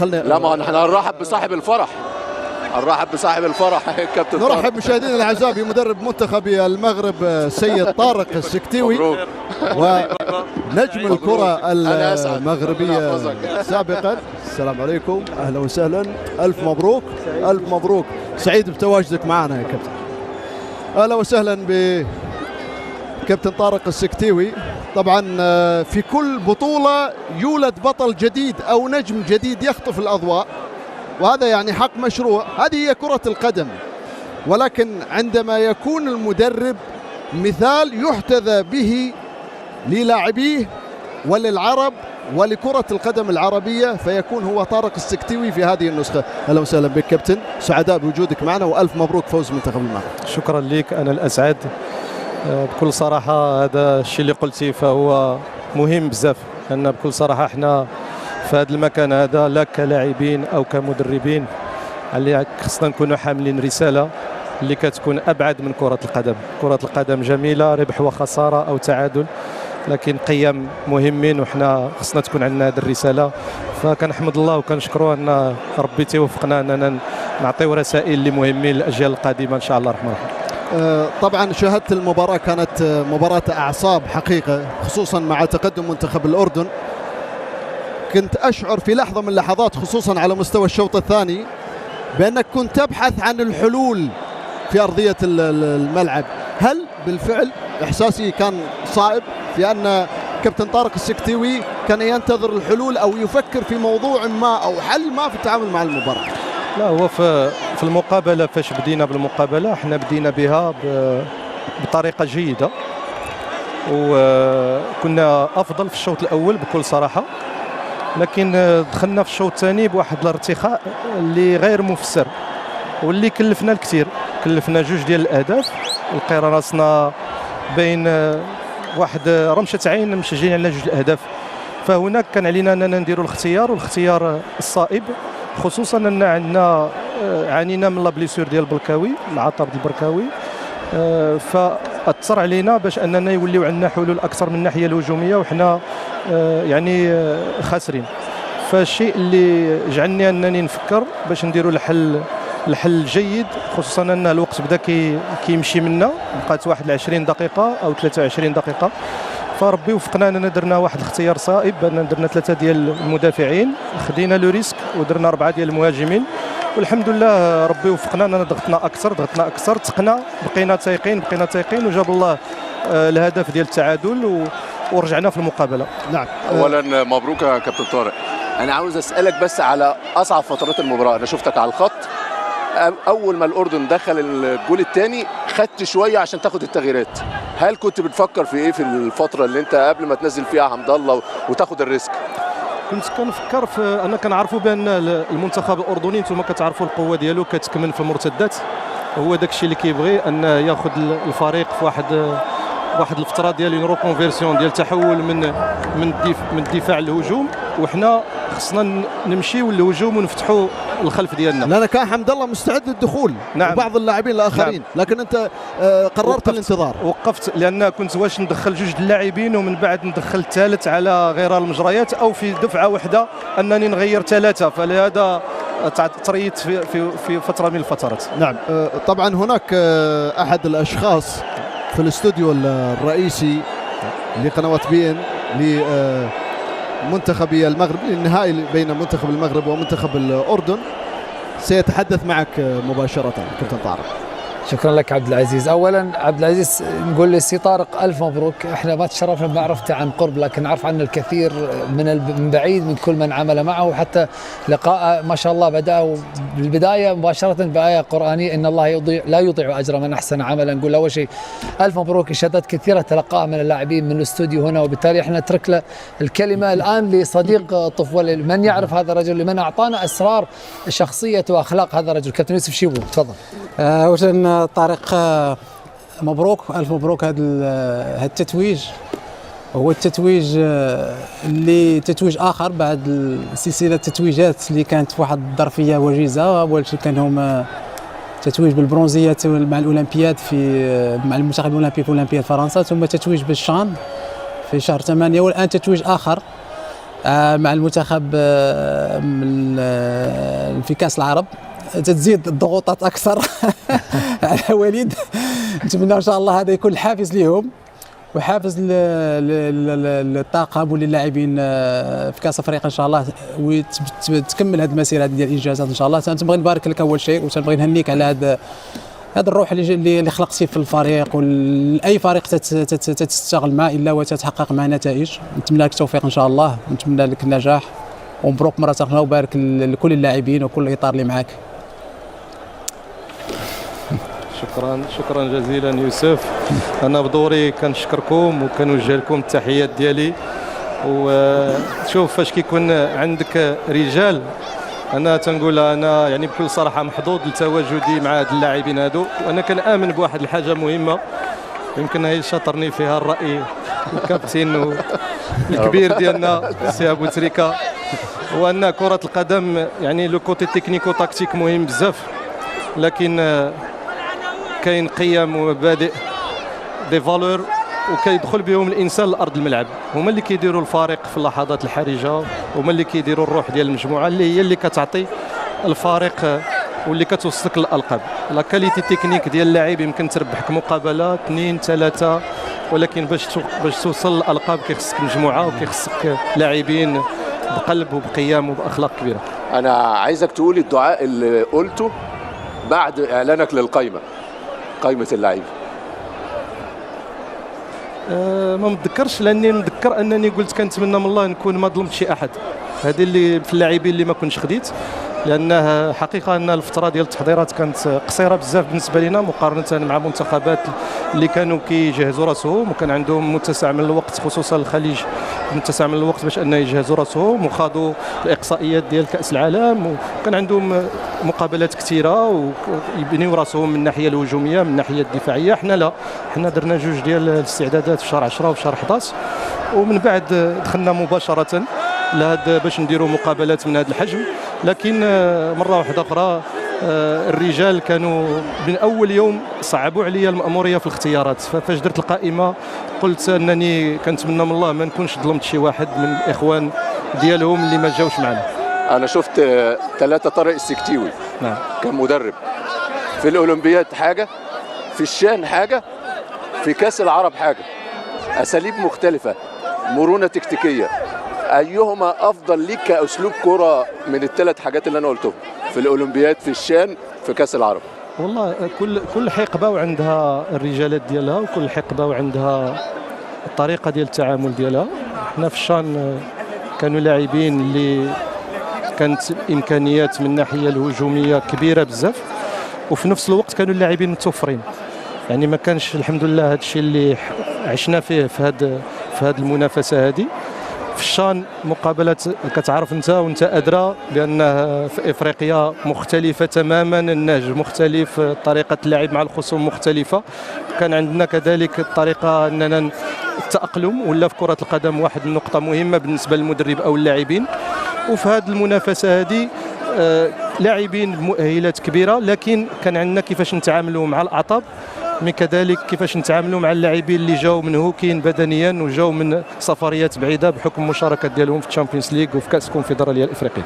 لا، ما احنا هنرحب بصاحب الفرح، هنرحب بصاحب الفرح كابتن طارق. نرحب مشاهدينا الاعزاء بمدرب منتخب المغرب السيد طارق السكتيوي ونجم الكرة المغربية سابقا. السلام عليكم، اهلا وسهلا، الف مبروك الف مبروك، سعيد بتواجدك معنا يا كابتن. اهلا وسهلا بكابتن طارق السكتيوي. طبعا في كل بطولة يولد بطل جديد او نجم جديد يخطف الاضواء، وهذا يعني حق مشروع، هذه هي كرة القدم. ولكن عندما يكون المدرب مثال يحتذى به للاعبيه وللعرب ولكرة القدم العربية، فيكون هو طارق السكتيوي في هذه النسخة. أهلا وسهلا بك كابتن، سعداء بوجودك معنا وألف مبروك فوز منتخب المغرب. شكرا لك، أنا الأسعد. بكل صراحة هذا الشيء اللي قلتي فهو مهم بزاف، لأن بكل صراحة احنا في هذا المكان هذا لا كلاعبين أو كمدربين اللي خصنا نكونوا حاملين رسالة اللي كتكون أبعد من كرة القدم. كرة القدم جميلة، ربح وخسارة أو تعادل، لكن قيم مهمين وحنا خصنا تكون عندنا هذه الرسالة. فكنحمد الله وكنشكروه أن ربي توفقنا أننا نعطيو رسائل اللي مهمين للأجيال القادمة إن شاء الله الرحمن الرحيم. طبعا شاهدت المباراة، كانت مباراة أعصاب حقيقة، خصوصا مع تقدم منتخب الأردن. كنت أشعر في لحظة من اللحظات خصوصا على مستوى الشوط الثاني بأنك كنت تبحث عن الحلول في أرضية الملعب. هل بالفعل إحساسي كان صائب في أن كابتن طارق السكتيوي كان ينتظر الحلول أو يفكر في موضوع ما أو حل ما في التعامل مع المباراة؟ لا، هو في المقابلة فاش بدينا بالمقابلة احنا بدينا بها بطريقة جيدة وكنا أفضل في الشوط الأول بكل صراحة، لكن دخلنا في الشوط الثاني بواحد الارتخاء اللي غير مفسر واللي كلفنا الكثير. كلفنا جوج ديال الأهداف، لقينا راسنا بين واحد رمشة عين مشجعين على جوج الأهداف. فهناك كان علينا أننا نديروا الاختيار، والاختيار الصائب، خصوصا أن عندنا عانينا من لابليسور ديال البركاوي، العطب البركاوي، فأثر علينا باش أننا يوليو عندنا حلول أكثر من الناحية الهجومية وحنا يعني خاسرين. فالشيء اللي جعلني أنني نفكر باش نديروا الحل جيد، خصوصا أن الوقت بدا كيمشي منا، بقات واحد 20 دقيقة أو 23 دقيقة. فربي وفقنا اننا درنا واحد الاختيار صائب، اننا درنا 3 ديال المدافعين، خدينا لو ريسك ودرنا 4 ديال المهاجمين، والحمد لله ربي وفقنا اننا ضغطنا اكثر، تقنا، بقينا تايقين وجاب الله الهدف ديال التعادل ورجعنا في المقابله. نعم. اولا مبروك يا كابتن طارق. انا عاوز اسالك بس على اصعب فترات المباراه. انا شفتك على الخط اول ما الاردن دخل الجول الثاني خدت شويه عشان تاخد التغييرات. هل كنت بتفكر في ايه في الفتره اللي انت قبل ما تنزل فيها حمد الله وتاخد الريسك؟ كنت كنفكر في انا كنعرفوا بان المنتخب الاردني انتم كتعرفوا القوه ديالو كتكمن في المرتدات، هو داك الشيء اللي كيبغي ان ياخذ الفريق في واحد الفتره ديال اون ريكونفيرسيون ديال تحول من الدفاع للهجوم، وحنا خصنا نمشيو للهجوم ونفتحوا الخلف ديالنا. لأن كان حمد الله مستعد للدخول، نعم، وبعض اللاعبين الآخرين، نعم. لكن أنت قررت الانتظار. وقفت لأن كنت واش ندخل جوج اللاعبين ومن بعد ندخل الثالث على غرار المجريات، أو في دفعة واحدة أنني نغير 3، فلهذا تريت في فترة من الفترات. نعم. طبعا هناك أحد الأشخاص في الاستوديو الرئيسي لقنوات بي ان لمنتخب المغرب، للنهائي بين منتخب المغرب ومنتخب الأردن، سيتحدث معك مباشرة كابتن طارق. شكرا لك عبد العزيز. اولا عبد العزيز نقول لسي طارق الف مبروك، احنا ما تشرفنا بمعرفته عن قرب لكن نعرف عنه الكثير من بعيد من كل من عمل معه، وحتى لقاء ما شاء الله بدا بالبدايه مباشره بايه قرانيه ان الله لا يضيع اجر من احسن عملا. نقول اول شيء الف مبروك، اشادات كثيره تلقاها من اللاعبين من الاستوديو هنا، وبالتالي احنا نترك له الكلمه الان لصديق طفوله، من يعرف هذا الرجل، لمن اعطانا اسرار شخصيه واخلاق هذا الرجل. كابتن يوسف شيبو تفضل. وجدنا طارق مبروك، الف مبروك. هذا التتويج هو التتويج اللي تتويج اخر بعد سلسله التتويجات اللي كانت في واحد الظرفيه وجيزه. اول شيء كان هما تتويج بالبرونزيات مع الاولمبياد مع المنتخب الاولمبي في اولمبياد فرنسا، ثم تتويج بالشان في شهر 8، والان تتويج اخر مع المنتخب في كاس العرب تزيد الضغوطات اكثر على وليد. نتمنى ان شاء الله هذا يكون حافز لهم وحافز للطاقم وللاعبين في كاس افريقيا ان شاء الله، وتكمل هذه المسيره ديال الانجازات ان شاء الله. تنبغي نبارك لك اول شيء، وتنبغي نهنيك على هذا الروح اللي خلقتي في الفريق، واي فريق تشتغل معه الا وتتحقق معه نتائج. نتمنى لك التوفيق ان شاء الله، ونتمنى لك النجاح، ومبروك مره اخرى، وبارك لكل اللاعبين وكل الاطار اللي معك. شكرا جزيلا يوسف. انا بدوري كنشكركم وكنوجه لكم التحيات ديالي. وشوف فاش كيكون عندك رجال، انا تنقول انا يعني بكل صراحه محظوظ لتواجدي مع هاد اللاعبين هادو. وانا كنامن بواحد الحاجه مهمه يمكن هي شاطرني فيها الراي الكابتن الكبير ديالنا سي ابو تريكه، هو ان كره القدم يعني لو كوتي تكنيكو تاكتيك مهم بزاف، لكن كاين قيم ومبادئ دي فالور وكيدخل بهم الانسان لارض الملعب، هما اللي كيديروا الفارق في اللحظات الحرجه، هما اللي كيديروا الروح ديال المجموعه اللي هي اللي كتعطي الفارق واللي كتوصلك للالقاب. لا كاليتي تكنيك ديال اللاعب يمكن تربحك مقابله 2 3، ولكن باش توصل للالقاب كيخصك مجموعه وكيخصك لاعبين بقلب وبقيم وباخلاق كبيره. انا عايزك تقولي الدعاء اللي قلته بعد اعلانك للقائمه، قائمه اللعيبه. ما متذكرش، لاني متذكر انني قلت كنتمنى من الله نكون ما ظلمت شي احد. هذه اللي في اللاعبين اللي ما كنتش خديت، لانه حقيقه ان الفتره ديال التحضيرات كانت قصيره بزاف بالنسبه لنا مقارنه مع منتخبات اللي كانوا كيجهزوا راسهم وكان عندهم متسع من الوقت، خصوصا الخليج متسع من الوقت باش انه يجهزوا راسهم، وخاضوا الاقصائيات ديال كاس العالم، وكان عندهم مقابلات كثيره ويبنيوا راسهم من الناحيه الهجوميه من الناحيه الدفاعيه. حنا لا، حنا درنا جوج ديال الاستعدادات في شهر 10 وفي شهر 11، ومن بعد دخلنا مباشره لهاد باش نديروا مقابلات من هذا الحجم. لكن مره واحده اخرى الرجال كانوا من اول يوم صعبوا عليا المأموريه في الاختيارات، فاش درت القائمه قلت انني كنتمنى من الله ما نكونش ظلمت شي واحد من الاخوان ديالهم اللي ما جاوش معنا. انا شفت 3 طارق السكتيوي نعم كمدرب في الاولمبياد حاجه، في الشان حاجه، في كاس العرب حاجه، اساليب مختلفه، مرونه تكتيكيه. ايهما افضل ليك كاسلوب كره من ال3 حاجات اللي انا قلتهم في الاولمبياد، في الشان، في كاس العرب؟ والله كل حقبه وعندها الرجالات ديالها، وكل حقبه وعندها الطريقه ديال التعامل ديالها. احنا في الشان كانوا لاعبين اللي كانت الامكانيات من الناحيه الهجوميه كبيره بزاف، وفي نفس الوقت كانوا اللاعبين متوفرين. يعني ما كانش الحمد لله هذا الشيء اللي عشنا فيه في هذه المنافسه هذه. في الشان مقابلات كتعرف انت وانت ادرى بان في افريقيا مختلفه تماما، النهج مختلف، طريقه اللعب مع الخصوم مختلفه. كان عندنا كذلك الطريقه اننا التاقلم ولا في كره القدم واحد النقطه مهمه بالنسبه للمدرب او اللاعبين. وفي هذه المنافسه هذه لاعبين بمؤهلات كبيره، لكن كان عندنا كيفاش نتعاملوا مع الاعطاب، من كذلك كيفاش نتعاملوا مع اللاعبين اللي جاوا منهوكين بدنيا وجاوا من سفريات بعيده بحكم المشاركه ديالهم في الشامبيونز ليغ وفي كاس الكونفدراليه الافريقيه.